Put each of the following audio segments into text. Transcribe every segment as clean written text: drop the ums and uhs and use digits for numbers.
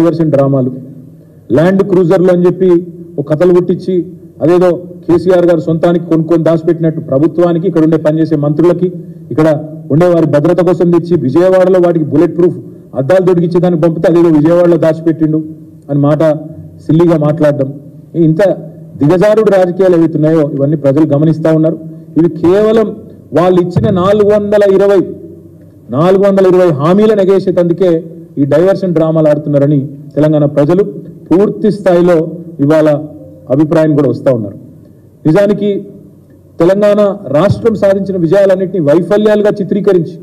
Diversion డ్రామాలు land క్రూజర్లు అని చెప్పి ఒక కథలు పుట్టించి అదేదో కేసీఆర్ గారు సొంతానికి కొనుక్కొని దాచిపెట్టినట్టు ప్రభుత్వానికి ఇక్కడ ఉండే పనిచేసే మంత్రులకి ఇక్కడ ఉండే వారి భద్రత కోసం తెచ్చి విజయవాడలో వాటికి బుల్లెట్ ప్రూఫ్ అద్దాలు దొడికిచ్చి దానికి పంపితే అదేదో విజయవాడలో దాచిపెట్టిండు అని మాట సిల్లిగా మాట్లాడడం ఇంత దిగజారుడు రాజకీయాలు ఏవైతున్నాయో ఇవన్నీ ప్రజలు గమనిస్తూ ఉన్నారు. ఇవి కేవలం వాళ్ళు ఇచ్చిన 420 హామీలను ఎగేసేటందుకే ఈ డైవర్షన్ డ్రామాలు ఆడుతున్నారని తెలంగాణ ప్రజలు పూర్తి స్థాయిలో ఇవాళ అభిప్రాయం కూడా వస్తూ ఉన్నారు. నిజానికి తెలంగాణ రాష్ట్రం సాధించిన విజయాలన్నింటినీ వైఫల్యాలుగా చిత్రీకరించి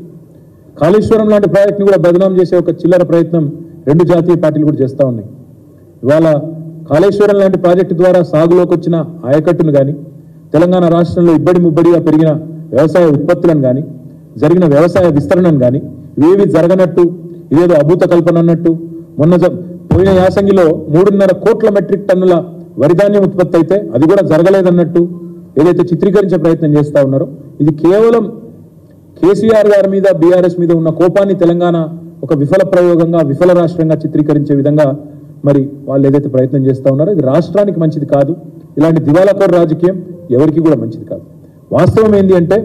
కాళేశ్వరం లాంటి ప్రాజెక్టుని కూడా బదనాం చేసే ఒక చిల్లర ప్రయత్నం రెండు జాతీయ పార్టీలు కూడా చేస్తూ ఉన్నాయి. ఇవాళ కాళేశ్వరం లాంటి ప్రాజెక్టు ద్వారా సాగులోకి వచ్చిన ఆయకట్టును కానీ తెలంగాణ రాష్ట్రంలో ఇబ్బడి ముబ్బడిగా పెరిగిన వ్యవసాయ ఉత్పత్తులను కానీ జరిగిన వ్యవసాయ విస్తరణను కానీ ఇవేవి జరగనట్టు ఇదేదో అభూత కల్పన అన్నట్టు మొన్న పోయిన యాసంగిలో 3.5 కోట్ల మెట్రిక్ టన్నుల వరిధాన్యం ఉత్పత్తి అయితే అది కూడా జరగలేదన్నట్టు ఏదైతే చిత్రీకరించే ప్రయత్నం చేస్తూ ఉన్నారో ఇది కేవలం కేసీఆర్ గారి మీద బీఆర్ఎస్ మీద ఉన్న కోపాన్ని తెలంగాణ ఒక విఫల ప్రయోగంగా విఫల రాష్ట్రంగా చిత్రీకరించే విధంగా మరి వాళ్ళు ఏదైతే ప్రయత్నం చేస్తూ ఉన్నారో ఇది రాష్ట్రానికి మంచిది కాదు. ఇలాంటి దివాలాకోరు రాజకీయం ఎవరికి కూడా మంచిది కాదు. వాస్తవం ఏంటి అంటే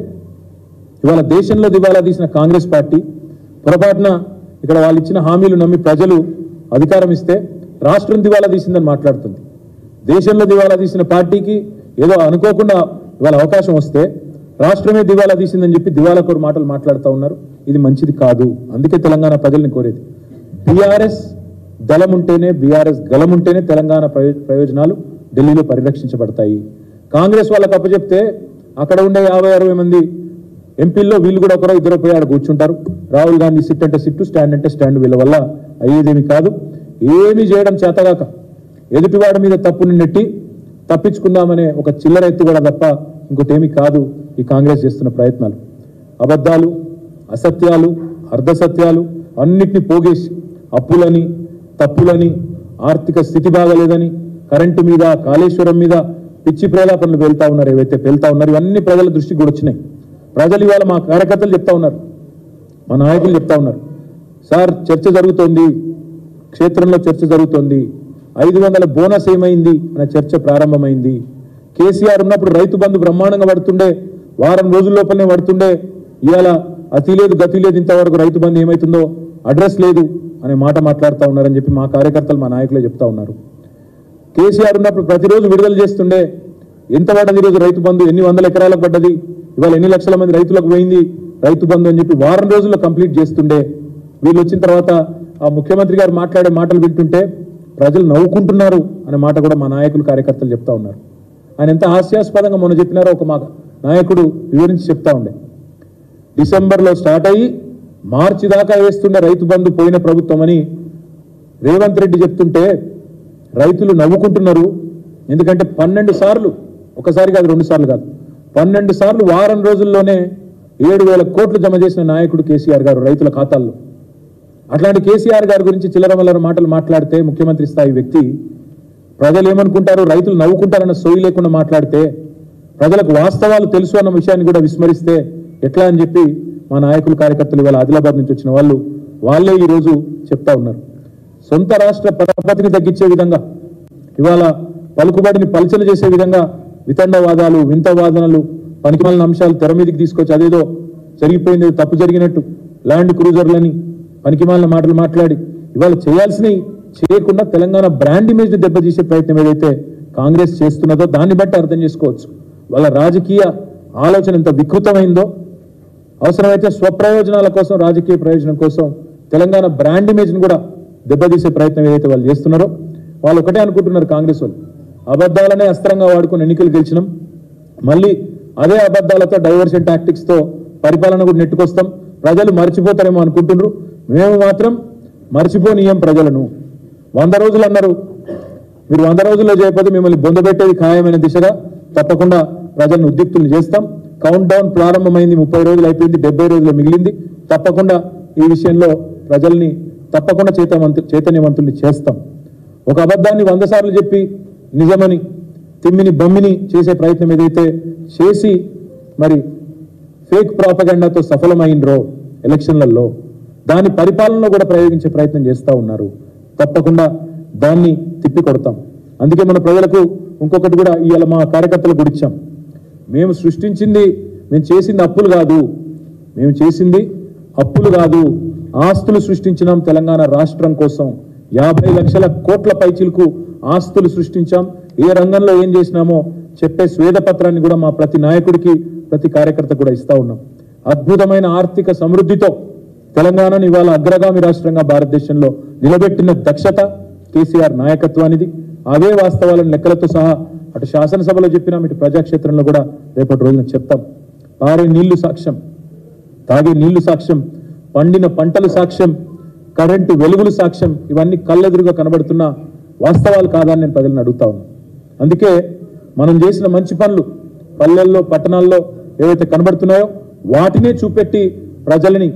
ఇవాళ దేశంలో దివాలా తీసిన కాంగ్రెస్ పార్టీ పొరపాటున ఇక్కడ వాళ్ళు ఇచ్చిన హామీలు నమ్మి ప్రజలు అధికారం ఇస్తే రాష్ట్రం దివాలా తీసిందని మాట్లాడుతుంది. దేశంలో దివాలా తీసిన పార్టీకి ఏదో అనుకోకుండా ఇవాళ అవకాశం వస్తే రాష్ట్రమే దివాలా తీసిందని చెప్పి దివాలాకోరు మాటలు మాట్లాడుతూ ఉన్నారు. ఇది మంచిది కాదు. అందుకే తెలంగాణ ప్రజల్ని కోరేది బీఆర్ఎస్ దళం ఉంటేనే బీఆర్ఎస్ గలం ఉంటేనే తెలంగాణ ప్రయోజనాలు ఢిల్లీలో పరిరక్షించబడతాయి. కాంగ్రెస్ వాళ్ళకి అప్పచెప్తే అక్కడ ఉండే 50-60 మంది ఎంపీల్లో వీళ్ళు కూడా ఒకరో ఇద్దరు పోయి ఆడ కూర్చుంటారు. రాహుల్ గాంధీ సిట్ అంటే సిట్టు స్టాండ్ అంటే స్టాండ్ వీళ్ళ వల్ల అయ్యేదేమి కాదు. ఏమి చేయడం చేతగాక ఎదుటివాడి మీద తప్పుని నెట్టి తప్పించుకుందామనే ఒక చిల్లర ఎత్తు కూడా తప్ప ఇంకోటేమీ కాదు ఈ కాంగ్రెస్ చేస్తున్న ప్రయత్నాలు. అబద్ధాలు అసత్యాలు అర్ధసత్యాలు అన్నిటినీ పోగేసి అప్పులని తప్పులని ఆర్థిక స్థితి బాగలేదని కరెంటు మీద కాళేశ్వరం మీద పిచ్చి ప్రేలాపనలు వెళ్తా ఉన్నారు. ఏవైతే వెళ్తా ఉన్నారు ఇవన్నీ ప్రజల దృష్టికి కూడా వచ్చినాయి. ప్రజలు ఇవాళ మా కార్యకర్తలు చెప్తా ఉన్నారు, మా నాయకులు చెప్తా ఉన్నారు, సార్ చర్చ జరుగుతోంది, క్షేత్రంలో చర్చ జరుగుతోంది, 500 బోనస్ ఏమైంది అనే చర్చ ప్రారంభమైంది. కేసీఆర్ ఉన్నప్పుడు రైతు బంధు బ్రహ్మాండంగా పడుతుండే, వారం రోజుల లోపలనే పడుతుండే, ఇవాళ అతి లేదు గతి లేదు, ఇంతవరకు రైతు బంధు ఏమవుతుందో అడ్రస్ లేదు అనే మాట మాట్లాడుతూ ఉన్నారని చెప్పి మా కార్యకర్తలు మా నాయకులే చెప్తా ఉన్నారు. కేసీఆర్ ఉన్నప్పుడు ప్రతిరోజు విడుదల చేస్తుండే, ఎంత పడ్డది ఈరోజు రైతు బంధు, ఎన్ని వందల ఎకరాలకు పడ్డది, ఇవాళ ఎన్ని లక్షల మంది రైతులకు పోయింది రైతు బంధు అని చెప్పి వారం రోజుల్లో కంప్లీట్ చేస్తుండే. వీళ్ళు వచ్చిన తర్వాత ఆ ముఖ్యమంత్రి గారు మాట్లాడే మాటలు వింటుంటే ప్రజలు నవ్వుకుంటున్నారు అనే మాట కూడా మా నాయకులు కార్యకర్తలు చెప్తా ఉన్నారు. ఆయన ఎంత హాస్యాస్పదంగా మొన్న చెప్పినారో ఒక మా నాయకుడు వివరించి చెప్తా ఉండే. డిసెంబర్లో స్టార్ట్ అయ్యి మార్చి దాకా వేస్తుండే రైతు బంధు పోయిన ప్రభుత్వం అని రేవంత్ రెడ్డి చెప్తుంటే రైతులు నవ్వుకుంటున్నారు. ఎందుకంటే 12 సార్లు, ఒకసారి కాదు 2 సార్లు కాదు, 12 సార్లు వారం రోజుల్లోనే 7,000 కోట్లు జమ చేసిన నాయకుడు కేసీఆర్ గారు రైతుల ఖాతాల్లో. అట్లాంటి కేసీఆర్ గారి గురించి చిల్లరమల్లర మాటలు మాట్లాడితే ముఖ్యమంత్రి స్థాయి వ్యక్తి ప్రజలు ఏమనుకుంటారు, రైతులు నవ్వుకుంటారన్న సోయి లేకుండా మాట్లాడితే ప్రజలకు వాస్తవాలు తెలుసు అన్న విషయాన్ని కూడా విస్మరిస్తే ఎట్లా అని చెప్పి మా నాయకులు కార్యకర్తలు ఇవాళ ఆదిలాబాద్ నుంచి వచ్చిన వాళ్ళే ఈరోజు చెప్తా ఉన్నారు. సొంత రాష్ట్ర పరపతిని తగ్గించే విధంగా ఇవాళ పలుకుబడిని పలచన చేసే విధంగా వితండవాదాలు వింత వాదనలు పనికిమాలిన అంశాలు తెర మీదకి తీసుకొచ్చి అదేదో జరిగిపోయింది తప్పు జరిగినట్టు ల్యాండ్ క్రూజర్లని పనికిమాలిన మాటలు మాట్లాడి ఇవాళ చేయాల్సినవి చేయకుండా తెలంగాణ బ్రాండ్ ఇమేజ్ దెబ్బతీసే ప్రయత్నం ఏదైతే కాంగ్రెస్ చేస్తున్నదో దాన్ని బట్టి అర్థం చేసుకోవచ్చు వాళ్ళ రాజకీయ ఆలోచన ఎంత వికృతమైందో. అవసరమైతే స్వప్రయోజనాల కోసం రాజకీయ ప్రయోజనం కోసం తెలంగాణ బ్రాండ్ ఇమేజ్ని కూడా దెబ్బతీసే ప్రయత్నం ఏదైతే వాళ్ళు చేస్తున్నారో వాళ్ళు ఒకటే అనుకుంటున్నారు కాంగ్రెస్ వాళ్ళు, అబద్ధాలనే అస్త్రంగా వాడుకుని ఎన్నికలు గెలిచినాం, మళ్ళీ అదే అబద్ధాలతో డైవర్షన్ టాక్టిక్స్తో పరిపాలన కూడా నెట్టుకొస్తాం, ప్రజలు మర్చిపోతారేమో అనుకుంటున్నారు. మేము మాత్రం మర్చిపోనీయం ప్రజలను. 100 రోజులు అన్నారు, మీరు 100 రోజుల్లో చేయకపోతే మిమ్మల్ని బొందబెట్టేది ఖాయమైన దిశగా తప్పకుండా ప్రజలను ఉద్యుక్తులు చేస్తాం. కౌంట్ డౌన్ ప్రారంభమైంది, 30 రోజులు అయిపోయింది, 70 రోజులు మిగిలింది. తప్పకుండా ఈ విషయంలో ప్రజల్ని తప్పకుండా చైతన్యవంతుల్ని చేస్తాం. ఒక అబద్ధాన్ని 100 సార్లు చెప్పి నిజమని తిమ్మిని బొమ్మిని చేసే ప్రయత్నం ఏదైతే చేసి మరి ఫేక్ ప్రాపగండాతో సఫలమైనరో ఎలక్షన్లలో దాని పరిపాలనలో కూడా ప్రయోగించే ప్రయత్నం చేస్తూ ఉన్నారు. తప్పకుండా దాన్ని తిప్పి కొడతాం. అందుకే మన ప్రజలకు ఇంకొకటి కూడా ఇవాళ మా కార్యకర్తలకు కూడా ఇచ్చాం. మేము చేసింది అప్పులు కాదు, మేము చేసింది అప్పులు కాదు, ఆస్తులు సృష్టించినాం. తెలంగాణ రాష్ట్రం కోసం 50 లక్షల కోట్ల పైచిలకు ఆస్తులు సృష్టించాం. ఏ రంగంలో ఏం చేసినామో చెప్పే స్వేదపత్రాన్ని కూడా మా ప్రతి నాయకుడికి, ప్రతి కార్యకర్త కూడా ఇస్తా ఉన్నాం. అద్భుతమైన ఆర్థిక సమృద్ధితో తెలంగాణను ఇవాళ అగ్రగామి రాష్ట్రంగా భారతదేశంలో నిలబెట్టిన దక్షత కేసీఆర్ నాయకత్వానిది. అవే వాస్తవాలను లెక్కలతో సహా అటు శాసనసభలో చెప్పినాం, ఇటు ప్రజాక్షేత్రంలో కూడా రేపటి రోజున చెప్తాం. పారే నీళ్లు సాక్ష్యం, తాగే నీళ్లు సాక్ష్యం, పండిన పంటలు సాక్ష్యం, కరెంటు వెలుగులు సాక్ష్యం. ఇవన్నీ కళ్ళెదురుగా కనబడుతున్న వాస్తవాలు కాదని నేను ప్రజలను అడుగుతా ఉన్నాను. అందుకే మనం చేసిన మంచి పనులు పల్లెల్లో, పట్టణాల్లో ఏవైతే కనబడుతున్నాయో వాటినే చూపెట్టి ప్రజలని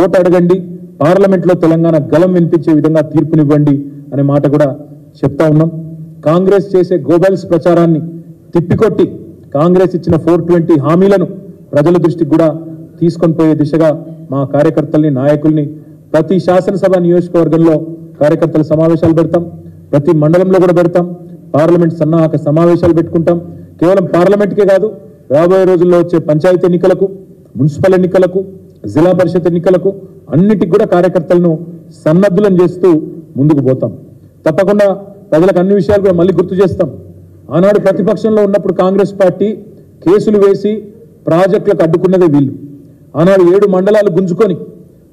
ఓటు అడగండి, పార్లమెంట్లో తెలంగాణ గలం వినిపించే విధంగా తీర్పునివ్వండి అనే మాట కూడా చెప్తా ఉన్నాం. కాంగ్రెస్ చేసే గోబెల్స్ ప్రచారాన్ని తిప్పికొట్టి కాంగ్రెస్ ఇచ్చిన 420 హామీలను ప్రజల దృష్టికి కూడా తీసుకొని పోయే దిశగా మా కార్యకర్తల్ని, నాయకుల్ని ప్రతి శాసనసభ నియోజకవర్గంలో కార్యకర్తల సమావేశాలు పెడతాం, ప్రతి మండలంలో కూడా పెడతాం, పార్లమెంట్ సన్నాహక సమావేశాలు పెట్టుకుంటాం. కేవలం పార్లమెంట్కే కాదు, రాబోయే రోజుల్లో వచ్చే పంచాయతీ ఎన్నికలకు, మున్సిపల్ ఎన్నికలకు, జిల్లా పరిషత్ ఎన్నికలకు అన్నిటికి కూడా కార్యకర్తలను సన్నద్ధులను చేస్తూ ముందుకు పోతాం. తప్పకుండా ప్రజలకు అన్ని విషయాలు కూడా మళ్ళీ గుర్తు చేస్తాం. ఆనాడు ప్రతిపక్షంలో ఉన్నప్పుడు కాంగ్రెస్ పార్టీ కేసులు వేసి ప్రాజెక్టులకు అడ్డుకున్నదే వీళ్ళు. ఆనాడు 7 మండలాలు గుంజుకొని,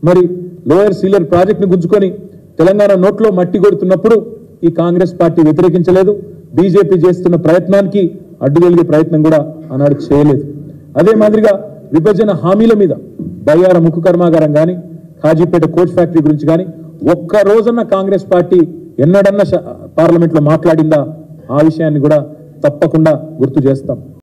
మరి లోయర్ సీలర్ ప్రాజెక్టును గుంజుకొని తెలంగాణ నోట్లో మట్టి కొడుతున్నప్పుడు ఈ కాంగ్రెస్ పార్టీ వ్యతిరేకించలేదు. బీజేపీ చేస్తున్న ప్రయత్నానికి అడ్డుగలిగే ప్రయత్నం కూడా ఆనాడు చేయలేదు. అదే మాదిరిగా విభజన హామీల మీద బయ్యార ముక్కు కర్మాగారం కానీ, కాజీపేట కోచ్ ఫ్యాక్టరీ గురించి కానీ ఒక్క రోజున్న కాంగ్రెస్ పార్టీ ఎన్నడన్నా పార్లమెంట్లో మాట్లాడిందా? ఆ విషయాన్ని కూడా తప్పకుండా గుర్తు చేస్తాం.